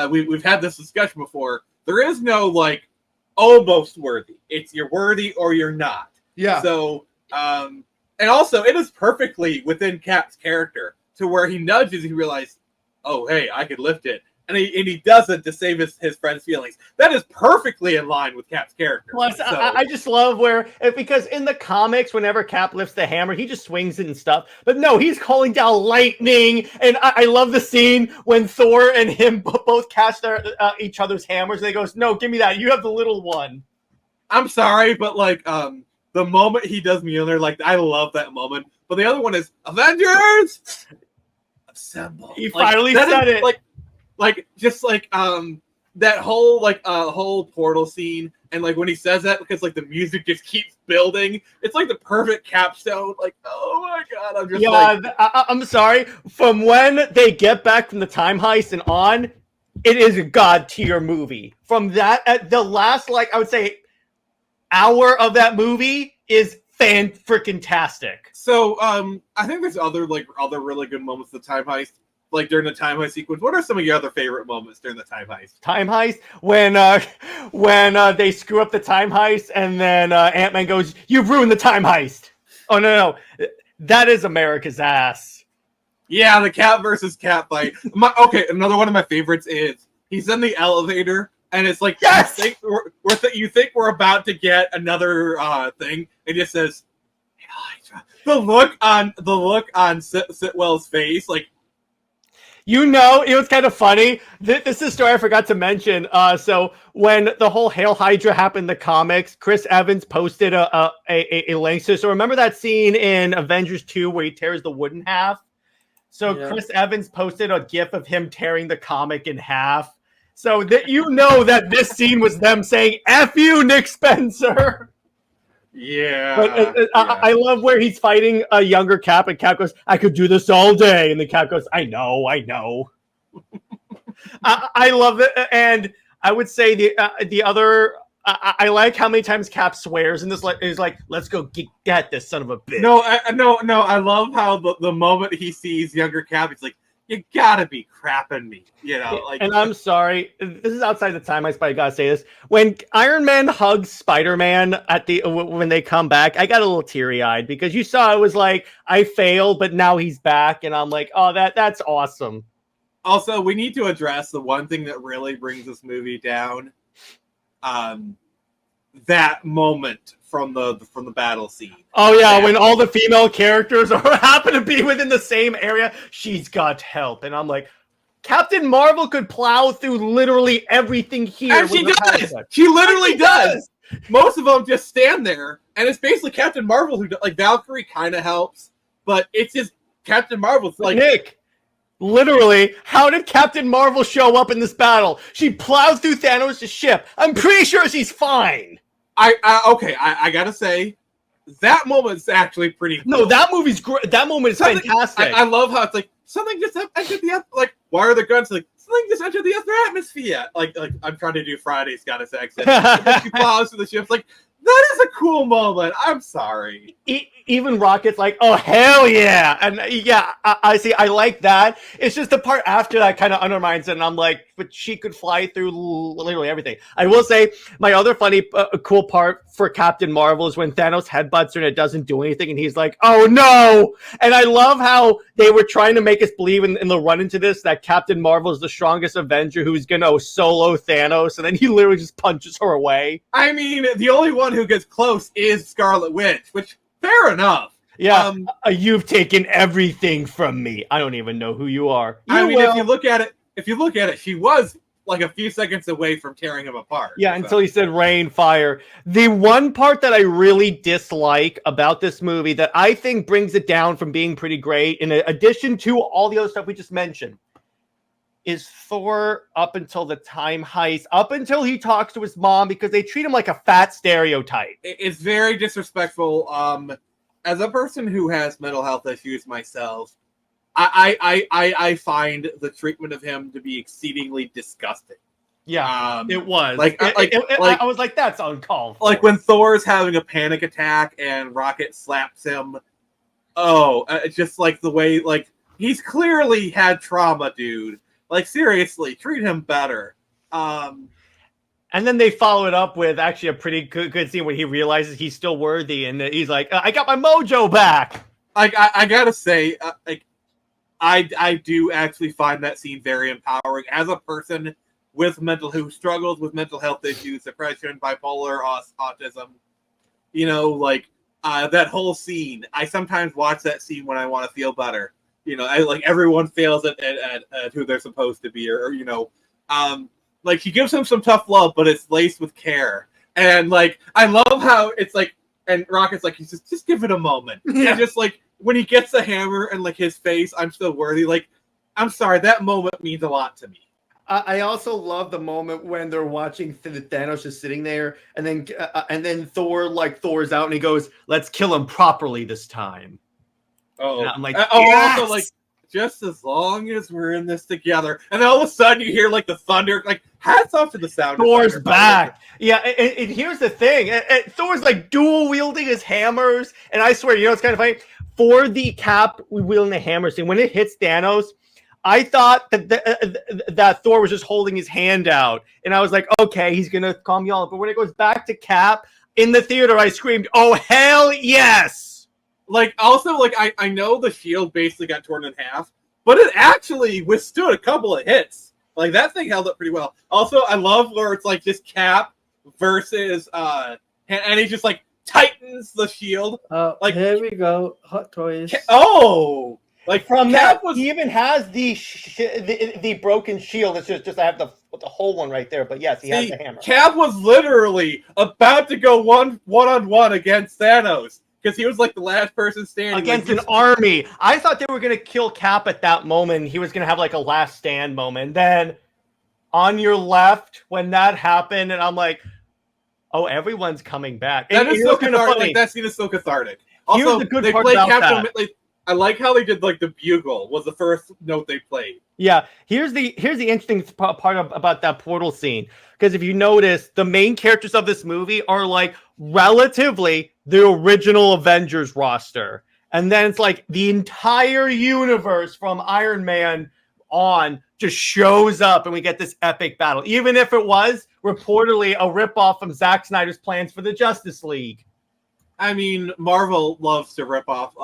we've had this discussion before. There is no like almost worthy. It's you're worthy or you're not. Yeah. So and also it is perfectly within Cap's character. To where he nudges, he realizes, oh, hey, I could lift it. And he does it to save his friend's feelings. That is perfectly in line with Cap's character. Plus, so. I just love because in the comics, whenever Cap lifts the hammer, he just swings it and stuff. But no, he's calling down lightning. And I love the scene when Thor and him both catch each other's hammers. And he goes, no, give me that. You have the little one. I'm sorry, but like the moment he does Mjolnir, like I love that moment. But the other one is Avengers Assemble. He finally said it. Like just like that whole whole portal scene, and like when he says that because like the music just keeps building. It's like the perfect capstone. Like, oh my god, I'm just I'm sorry. From when they get back from the time heist and on, it is a god tier movie. From that, at the last I would say hour of that movie is fan-freaking-tastic. So, I think there's other really good moments of the time heist, like during the time heist sequence. What are some of your other favorite moments during the time heist? Time heist when they screw up the time heist, and then Ant-Man goes, "You've ruined the time heist." Oh no, that is America's ass. Yeah, the Cap versus Cap fight. Okay, another one of my favorites is he's in the elevator. And it's like, yes! You think we're about to get another thing. It just says, the look on Sitwell's face, like, you know, it was kind of funny. This is a story I forgot to mention. So when the whole Hail Hydra happened in the comics, Chris Evans posted a link. So remember that scene in Avengers 2 where he tears the wood in half? So yeah. Chris Evans posted a GIF of him tearing the comic in half. So that you know that this scene was them saying "F you, Nick Spencer." Yeah, but I love where he's fighting a younger Cap, and Cap goes, "I could do this all day," and the Cap goes, "I know." I love it, and I would say the other. I like how many times Cap swears in this. Is like, "Let's go get this son of a bitch." No. I love how the moment he sees younger Cap, he's like, you gotta be crapping me, you know. Like, and I'm sorry, this is outside the time heist, but I gotta say this: when Iron Man hugs Spider-Man when they come back, I got a little teary-eyed because you saw it was like I failed, but now he's back, and I'm like, oh, that's awesome. Also, we need to address the one thing that really brings this movie down. That moment from the battle scene. Oh yeah, when all the female characters happen to be within the same area, she's got help, and I'm like, Captain Marvel could plow through literally everything here. And she does. She literally does. Most of them just stand there, and it's basically Captain Marvel who, like, Valkyrie kind of helps, but it's just Captain Marvel. Like, Nick, literally, how did Captain Marvel show up in this battle? She plowed through Thanos' ship. I'm pretty sure she's fine. I gotta say, that moment's actually pretty cool. No, that movie's great. That moment is fantastic. I love how it's like, something just entered the like. Why are the guns like something just entered the other atmosphere? Like I'm trying to do Friday's got his accent. And then she plows through the ship. Like that is a cool moment. I'm sorry. Even Rocket's like, oh hell yeah, and yeah, I see. I like that. It's just the part after that kind of undermines it, and I'm like, but she could fly through literally everything. I will say my other funny, cool part for Captain Marvel is when Thanos headbutts her and it doesn't do anything, and he's like, oh no. And I love how they were trying to make us believe in the run into this that Captain Marvel is the strongest Avenger who's gonna solo Thanos, and then he literally just punches her away. I mean, the only one who gets close is Scarlet Witch, which. Fair enough. Yeah, you've taken everything from me. I don't even know who you are. If you look at it, she was like a few seconds away from tearing him apart. Yeah, until he said rain, fire. The one part that I really dislike about this movie that I think brings it down from being pretty great, in addition to all the other stuff we just mentioned, is Thor up until the time heist, up until he talks to his mom, because they treat him like a fat stereotype. It's very disrespectful. As a person who has mental health issues myself, I find the treatment of him to be exceedingly disgusting. Yeah, it was. I was like, that's uncalled for. Like when Thor's having a panic attack and Rocket slaps him. Oh, it's just like the way, like, he's clearly had trauma, dude. Like, seriously, treat him better. And then they follow it up with actually a pretty good scene where he realizes he's still worthy, and he's like, I got my mojo back. I gotta say, I do actually find that scene very empowering. As a person who struggles with mental health issues, depression, bipolar, autism, you know, like, that whole scene, I sometimes watch that scene when I want to feel better. You know, like everyone fails at who they're supposed to be, or you know, like he gives him some tough love, but it's laced with care. And like, I love how it's like, and Rocket's like, he's just give it a moment. Yeah. And just like when he gets the hammer and like his face, I'm still worthy. Like, I'm sorry, that moment means a lot to me. I also love the moment when they're watching Thanos just sitting there, and then Thor's out and he goes, "Let's kill him properly this time." Oh, I'm like, yes! Also, like, just as long as we're in this together, and then all of a sudden you hear like the thunder. Like, hats off to the sound. Thor's back. Yeah, and here's the thing: Thor's like dual wielding his hammers, and I swear, you know, it's kind of funny for the Cap wielding the hammer scene when it hits Thanos. I thought that Thor was just holding his hand out, and I was like, okay, he's gonna calm you all. But when it goes back to Cap in the theater, I screamed, "Oh hell yes!" Like, also, like, I know the shield basically got torn in half, but it actually withstood a couple of hits. Like, that thing held up pretty well. Also, I love where it's, like, just Cap versus, and he just, like, tightens the shield. Like, here we go. Hot toys. Like, from Cap that, he even has the broken shield. It's just I have the whole one right there. But yes, he has the hammer. Cap was literally about to go one-on-one against Thanos. Because he was like the last person standing against an army. I thought they were going to kill Cap at that moment. He was going to have like a last stand moment. And then on your left, when that happened, and I'm like, oh, everyone's coming back. That is so cathartic. Like, that scene is so cathartic. Also, here's the good part about that. Like, I like how they did like the bugle was the first note they played. Yeah, here's the interesting part about that portal scene, because if you notice, the main characters of this movie are like relatively the original Avengers roster, and then it's like the entire universe from Iron Man on just shows up, and we get this epic battle, even if it was reportedly a ripoff from Zack Snyder's plans for the Justice League. I mean, Marvel loves to rip off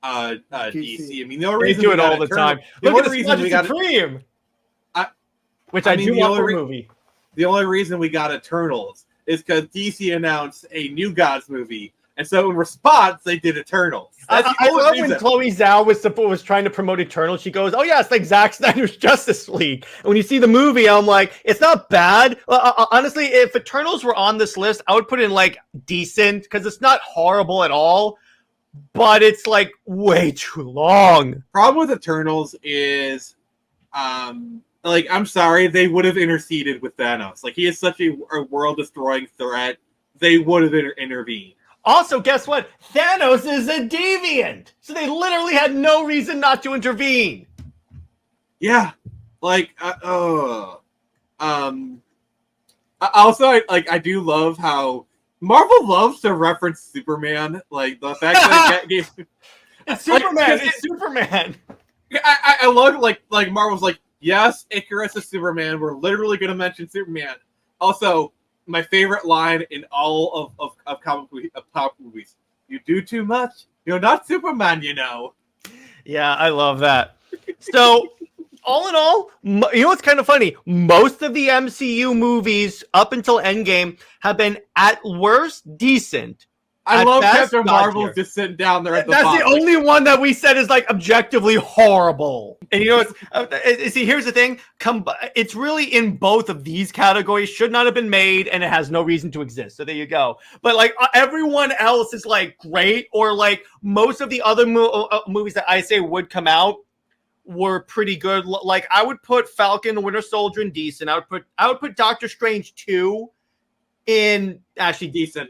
DC. I mean, the only reason they do it all the time. Look at the reason we got Supreme, which I do love for a movie. The only reason we got Eternals is because DC announced a New Gods movie, and so in response, they did Eternals. I love when Chloe Zhao was trying to promote Eternals. She goes, "Oh yeah, it's like Zack Snyder's Justice League." And when you see the movie, I'm like, it's not bad. Honestly, if Eternals were on this list, I would put in like decent, because it's not horrible at all. But it's like way too long. Problem with Eternals is, like, I'm sorry, they would have interceded with Thanos. Like, he is such a world-destroying threat. They would have intervened. Also, guess what? Thanos is a deviant, so they literally had no reason not to intervene. Yeah, like also, I do love how Marvel loves to reference Superman. Like the fact that it gave It's like, Superman. It's Superman. I love like Marvel's like, yes, Icarus is Superman. We're literally going to mention Superman. Also, my favorite line in all of comic movies: "You do too much. You're not Superman, you know." Yeah, I love that. So, all in all, you know what's kind of funny? Most of the MCU movies up until Endgame have been at worst decent. I At love best, Captain God Marvel's tier. just sitting down there at the That's bottom. the only one that we said is like objectively horrible. And you know, see, here's the thing: it's really in both of these categories. Should not have been made, and it has no reason to exist. So there you go. But like everyone else is like great, or like most of the other movies that I say would come out were pretty good. Like I would put Falcon, the Winter Soldier in decent. I would put Doctor Strange 2 in actually decent.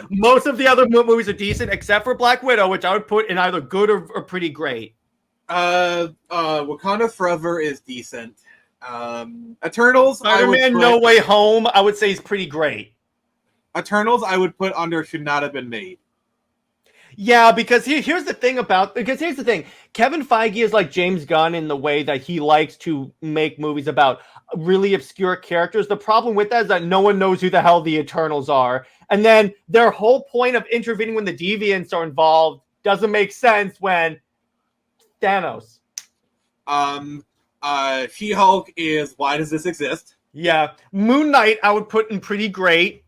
Most of the other movies are decent, except for Black Widow, which I would put in either good or pretty great. Wakanda Forever is decent. Eternals, Spider-Man No Way Home, I would say is pretty great. Eternals, I would put under should not have been made. Yeah, because here's the thing. Kevin Feige is like James Gunn in the way that he likes to make movies about really obscure characters. The problem with that is that no one knows who the hell the Eternals are. And then their whole point of intervening when the Deviants are involved doesn't make sense when Thanos. She-Hulk is why does this exist? Yeah. Moon Knight I would put in pretty great.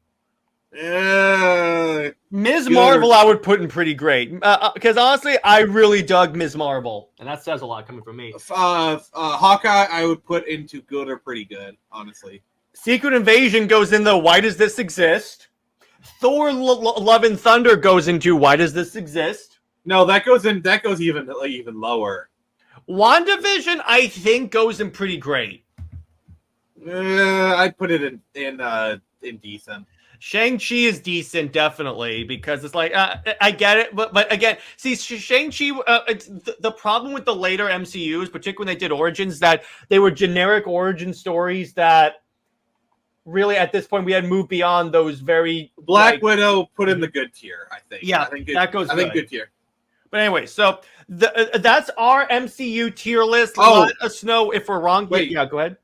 Ms. Marvel I would put in pretty great. Because honestly, I really dug Ms. Marvel. And that says a lot coming from me. Hawkeye I would put into good or pretty good, honestly. Secret Invasion goes in the why does this exist? Thor Love and Thunder goes into why does this exist? No, that goes even lower. WandaVision I think goes in pretty great. I'd put it in decent. Shang-Chi is decent, definitely, because it's like, I get it, but again, see, Shang-Chi, the problem with the later MCUs, particularly when they did Origins, that they were generic origin stories that really, at this point, we had moved beyond those very... Black Widow put in the good tier, I think. Yeah, that goes good. I think good tier. But anyway, so that's our MCU tier list. Oh. Let us know if we're wrong. Wait. Yeah, go ahead.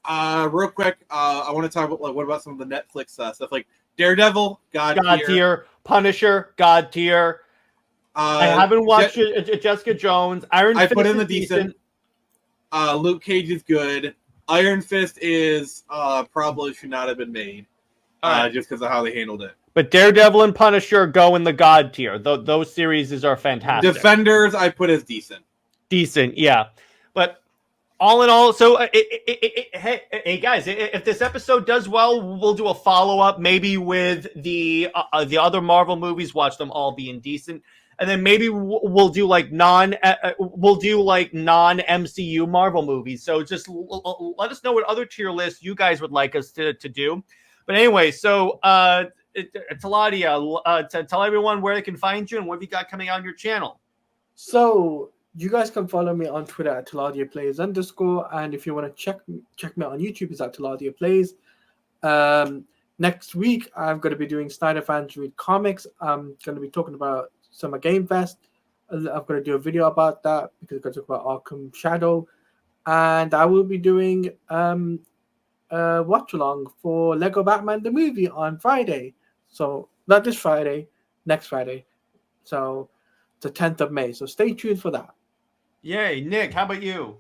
Real quick, I want to talk about what about some of the Netflix stuff like Daredevil, God tier, Punisher, God tier. I haven't watched Jessica Jones. Iron Fist put in the decent. Luke Cage is good. Iron Fist is probably should not have been made, just because of how they handled it. But Daredevil and Punisher go in the God tier. Those series are fantastic. Defenders, I put as decent. Decent, yeah. But all in all, so hey guys, if this episode does well, we'll do a follow-up maybe with the other Marvel movies, watch them all being decent. And then maybe we'll do like non-MCU Marvel movies. So just let us know what other tier lists you guys would like us to do. But anyway, so Taladia, tell everyone where they can find you and what have you got coming out on your channel. So you guys can follow me on Twitter at TaladiaPlays_, and if you want to check me out on YouTube, it's at Taladia Plays. Next week, I'm going to be doing Snyder Fans Read Comics. I'm going to be talking about Summer Game Fest. I'm going to do a video about that because I'm going to talk about Arkham Shadow, and I will be doing watch along for Lego Batman the movie on Friday. So not this Friday, next Friday. So the 10th of May. So stay tuned for that. Yay, Nick, how about you?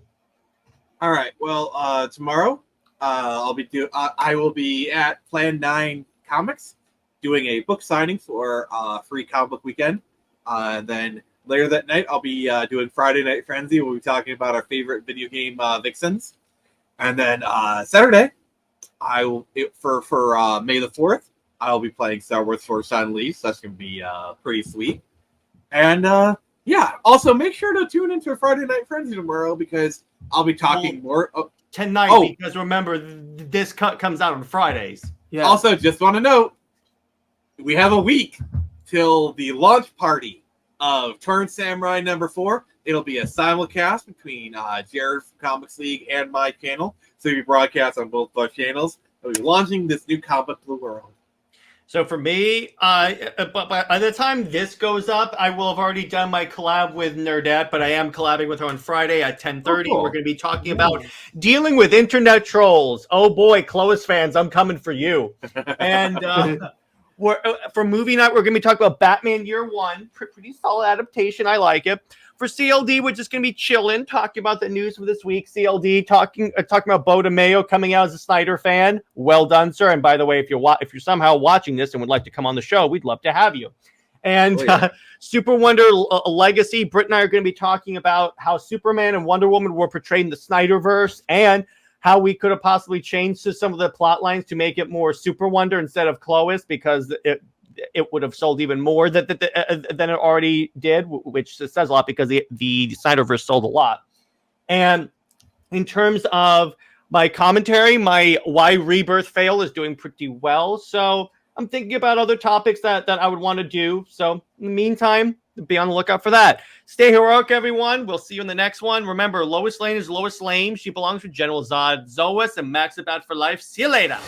All right. Well, tomorrow I will be at Plan 9 Comics doing a book signing for free comic book weekend. Then later that night, I'll be doing Friday Night Frenzy. We'll be talking about our favorite video game vixens. And then Saturday, I will for May the 4th, I will be playing Star Wars Force Unleashed. So that's gonna be pretty sweet. And yeah, also make sure to tune into Friday Night Frenzy tomorrow because I'll be talking more tonight. Because remember, this comes out on Fridays. Yeah. Also, just want to note, we have a week till the launch party of Turn Samurai #4. It'll be a simulcast between Jared from Comics League and my channel. So it'll be broadcast on both our channels. We'll be launching this new comic to the world. So for me, but by the time this goes up, I will have already done my collab with Nerdette, but I am collabing with her on Friday at 10:30. Oh, cool. We're going to be talking about dealing with internet trolls. Oh boy, Clovis fans, I'm coming for you. And for movie night, we're going to be talking about Batman Year One. Pretty solid adaptation. I like it. For CLD, we're just going to be chilling, talking about the news for this week. CLD talking about Bo DeMayo coming out as a Snyder fan. Well done, sir. And by the way, if you're somehow watching this and would like to come on the show, we'd love to have you. And Super Wonder Legacy, Britt and I are going to be talking about how Superman and Wonder Woman were portrayed in the Snyderverse and how we could have possibly changed some of the plot lines to make it more Super Wonder instead of Chloe, because it would have sold even more than it already did, which says a lot because the Snyderverse sold a lot. And in terms of my commentary, my Why Rebirth Fail is doing pretty well. So I'm thinking about other topics that I would want to do. So in the meantime, be on the lookout for that. Stay heroic, everyone. We'll see you in the next one. Remember, Lois Lane is Lois Lane. She belongs with General Zod, Zoas, and Max About for Life. See you later.